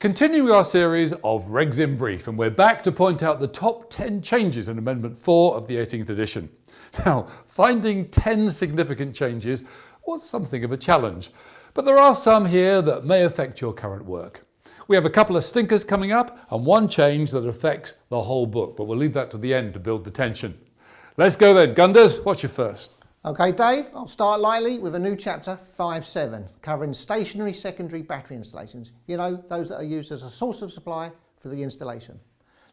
Continuing our series of Regs in Brief, and we're back to point out the top 10 changes in Amendment 4 of the 18th edition. Now, finding 10 significant changes was something of a challenge, but there are some here that may affect your current work. We have a couple of stinkers coming up and one change that affects the whole book, but we'll leave that to the end to build the tension. Let's go then. Gunders, what's your first? Okay, Dave, I'll start lightly with a new chapter, 5.7, covering stationary secondary battery installations. You know, those that are used as a source of supply for the installation.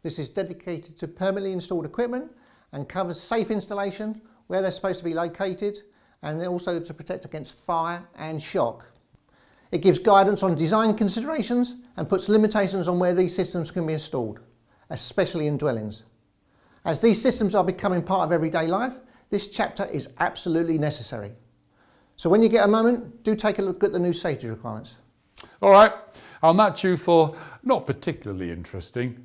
This is dedicated to permanently installed equipment and covers safe installation, where they're supposed to be located, and also to protect against fire and shock. It gives guidance on design considerations and puts limitations on where these systems can be installed, especially in dwellings. As these systems are becoming part of everyday life, this chapter is absolutely necessary. So when you get a moment, do take a look at the new safety requirements. All right, I'll match you for not particularly interesting.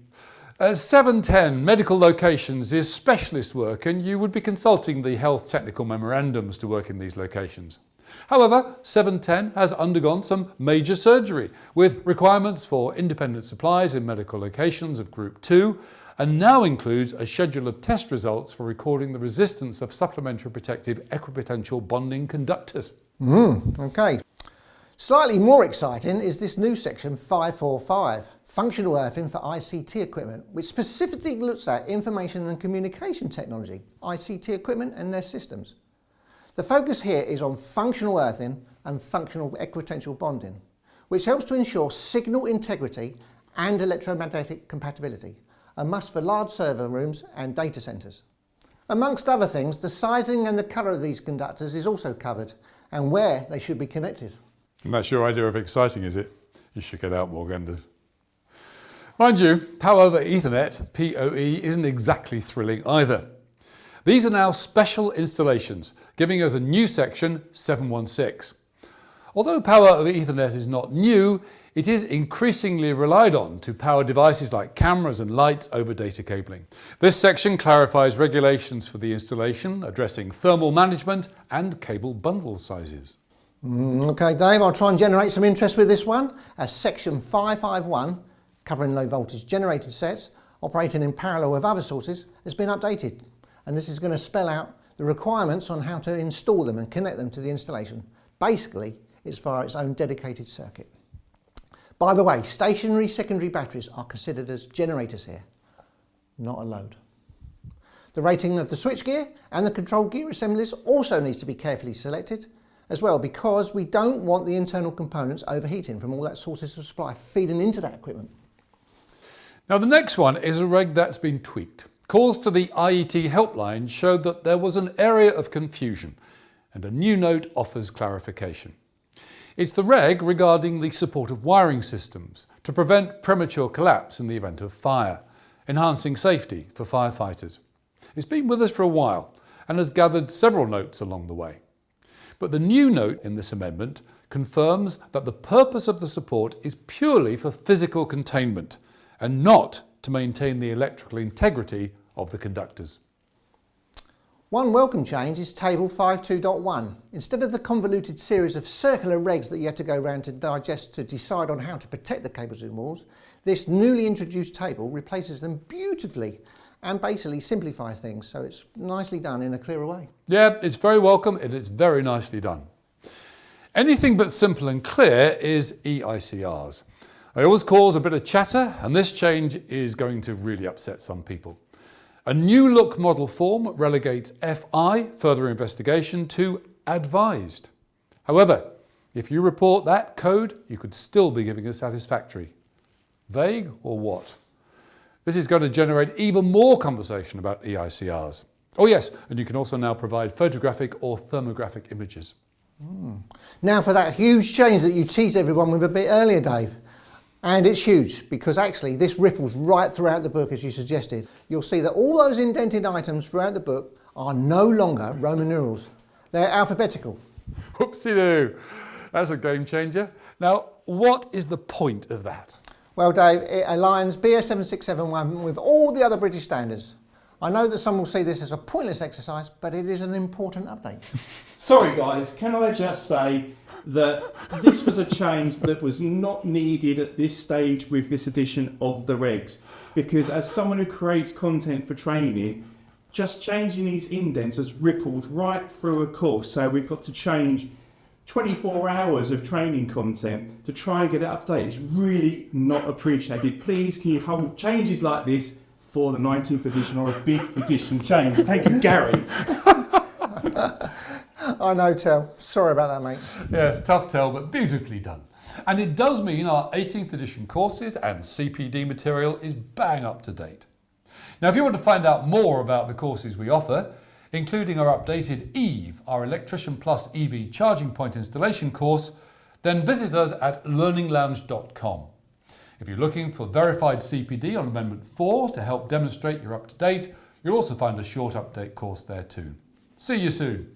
7.10, medical locations, is specialist work, and you would be consulting the health technical memorandums to work in these locations. However, 7.10 has undergone some major surgery with requirements for independent supplies in medical locations of Group 2, and now includes a schedule of test results for recording the resistance of supplementary protective equipotential bonding conductors. Okay. Slightly more exciting is this new section 5.4.5, functional earthing for ICT equipment, which specifically looks at information and communication technology, ICT equipment and their systems. The focus here is on functional earthing and functional equipotential bonding, which helps to ensure signal integrity and electromagnetic compatibility, a must for large server rooms and data centres. Amongst other things, the sizing and the colour of these conductors is also covered, and where they should be connected. And that's your idea of exciting, is it? You should get out more, Gunders. Mind you, Power over Ethernet, PoE, isn't exactly thrilling either. These are now special installations, giving us a new section, 7.16. Although Power over Ethernet is not new, it is increasingly relied on to power devices like cameras and lights over data cabling. This section clarifies regulations for the installation, addressing thermal management and cable bundle sizes. Okay, Dave, I'll try and generate some interest with this one, as section 5.5.1, covering low voltage generated sets, operating in parallel with other sources, has been updated. And this is going to spell out the requirements on how to install them and connect them to the installation. Basically, it's via its own dedicated circuit. By the way, stationary secondary batteries are considered as generators here, not a load. The rating of the switchgear and the control gear assemblies also needs to be carefully selected as well, because we don't want the internal components overheating from all that sources of supply feeding into that equipment. Now the next one is a reg that's been tweaked. Calls to the IET helpline showed that there was an area of confusion, and a new note offers clarification. It's the reg regarding the support of wiring systems to prevent premature collapse in the event of fire, enhancing safety for firefighters. It's been with us for a while and has gathered several notes along the way. But the new note in this amendment confirms that the purpose of the support is purely for physical containment and not to maintain the electrical integrity of the conductors. One welcome change is table 5.2.1. Instead of the convoluted series of circular regs that you had to go around to digest to decide on how to protect the cables and walls, this newly introduced table replaces them beautifully and basically simplifies things, so it's nicely done in a clearer way. Yeah, it's very welcome and it's very nicely done. Anything but simple and clear is EICRs. They always cause a bit of chatter, and this change is going to really upset some people. A new look model form relegates FI, further investigation, to advised. However, if you report that code, you could still be giving a satisfactory. Vague or what? This is going to generate even more conversation about EICRs. Oh yes, and you can also now provide photographic or thermographic images. Now for that huge change that you teased everyone with a bit earlier, Dave. And it's huge, because actually this ripples right throughout the book, as you suggested. You'll see that all those indented items throughout the book are no longer Roman numerals. They're alphabetical. Whoopsie-doo. That's a game changer. Now, what is the point of that? Well, Dave, it aligns BS 7671 with all the other British standards. I know that some will see this as a pointless exercise, but it is an important update. Sorry guys, can I just say that this was a change that was not needed at this stage with this edition of the regs, because as someone who creates content for training, just changing these indents has rippled right through a course. So we've got to change 24 hours of training content to try and get it up to date. It's really not appreciated. Please, can you hold changes like this for the 19th edition or a big edition change? Thank you, Gary. I know, Tel. Sorry about that, mate. Yes, tough tell, but beautifully done. And it does mean our 18th edition courses and CPD material is bang up to date. Now, if you want to find out more about the courses we offer, including our updated EVE, our Electrician Plus EV charging point installation course, then visit us at learninglounge.com. If you're looking for verified CPD on Amendment 4 to help demonstrate you're up to date, you'll also find a short update course there too. See you soon.